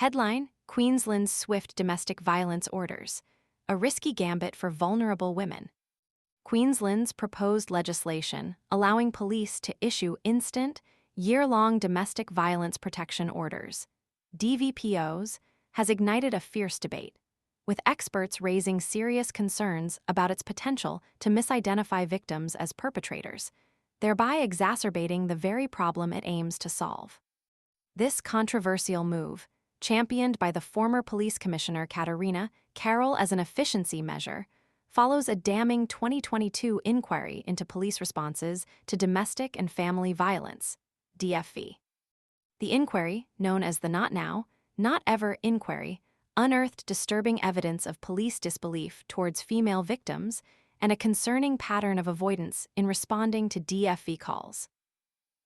Headline: Queensland's swift domestic violence orders. A risky gambit for vulnerable women. Queensland's proposed legislation allowing police to issue instant, year-long domestic violence protection orders, DVPOs, has ignited a fierce debate, with experts raising serious concerns about its potential to misidentify victims as perpetrators, thereby exacerbating the very problem it aims to solve. This controversial move, championed by the former police commissioner Katarina Carroll as an efficiency measure, follows a damning 2022 inquiry into police responses to domestic and family violence, DFV. The inquiry, known as the Not Now, Not Ever inquiry, unearthed disturbing evidence of police disbelief towards female victims and a concerning pattern of avoidance in responding to DFV calls.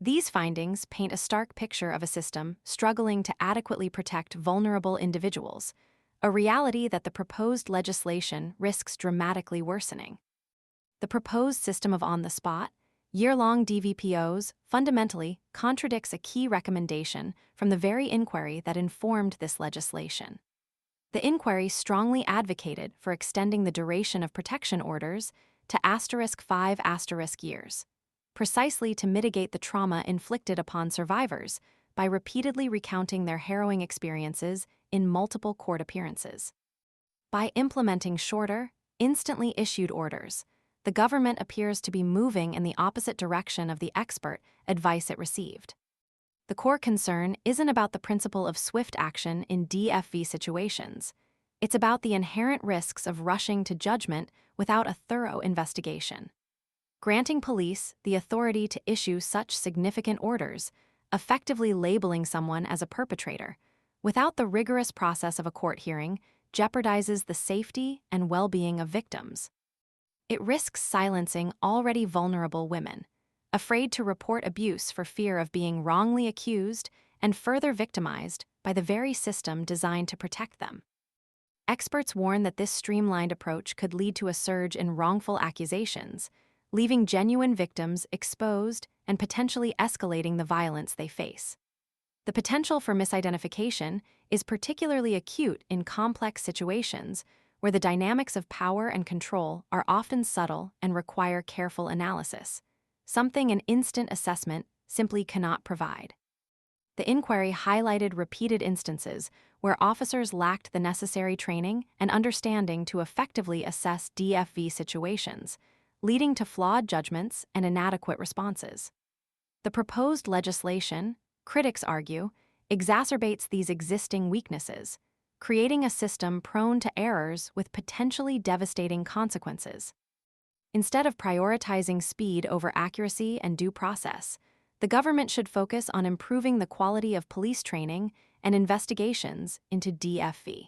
These findings paint a stark picture of a system struggling to adequately protect vulnerable individuals, a reality that the proposed legislation risks dramatically worsening. The proposed system of on-the-spot, year-long DVPOs fundamentally contradicts a key recommendation from the very inquiry that informed this legislation. The inquiry strongly advocated for extending the duration of protection orders to *5* years, precisely to mitigate the trauma inflicted upon survivors by repeatedly recounting their harrowing experiences in multiple court appearances. By implementing shorter, instantly issued orders, the government appears to be moving in the opposite direction of the expert advice it received. The core concern isn't about the principle of swift action in DFV situations. It's about the inherent risks of rushing to judgment without a thorough investigation. Granting police the authority to issue such significant orders, effectively labeling someone as a perpetrator, without the rigorous process of a court hearing, jeopardizes the safety and well-being of victims. It risks silencing already vulnerable women, afraid to report abuse for fear of being wrongly accused and further victimized by the very system designed to protect them. Experts warn that this streamlined approach could lead to a surge in wrongful accusations, leaving genuine victims exposed and potentially escalating the violence they face. The potential for misidentification is particularly acute in complex situations where the dynamics of power and control are often subtle and require careful analysis, something an instant assessment simply cannot provide. The inquiry highlighted repeated instances where officers lacked the necessary training and understanding to effectively assess DFV situations, leading to flawed judgments and inadequate responses. The proposed legislation, critics argue, exacerbates these existing weaknesses, creating a system prone to errors with potentially devastating consequences. Instead of prioritizing speed over accuracy and due process, the government should focus on improving the quality of police training and investigations into DFV.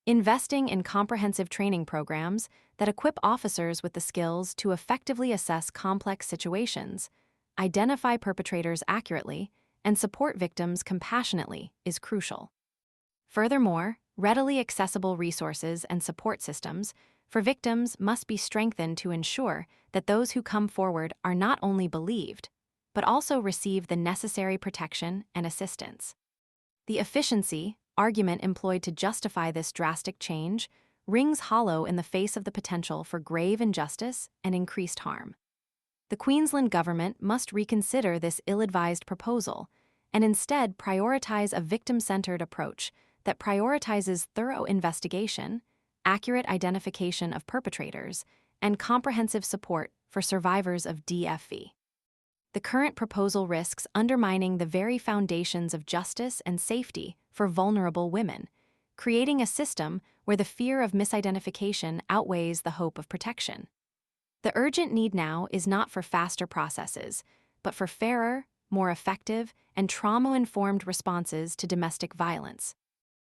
Investing in comprehensive training programs that equip officers with the skills to effectively assess complex situations, identify perpetrators accurately, and support victims compassionately is crucial. Furthermore, readily accessible resources and support systems for victims must be strengthened to ensure that those who come forward are not only believed, but also receive the necessary protection and assistance. The efficiency argument employed to justify this drastic change rings hollow in the face of the potential for grave injustice and increased harm. The Queensland government must reconsider this ill-advised proposal and instead prioritize a victim-centered approach that prioritizes thorough investigation, accurate identification of perpetrators, and comprehensive support for survivors of DFV. The current proposal risks undermining the very foundations of justice and safety for vulnerable women, creating a system where the fear of misidentification outweighs the hope of protection. The urgent need now is not for faster processes, but for fairer, more effective, and trauma-informed responses to domestic violence.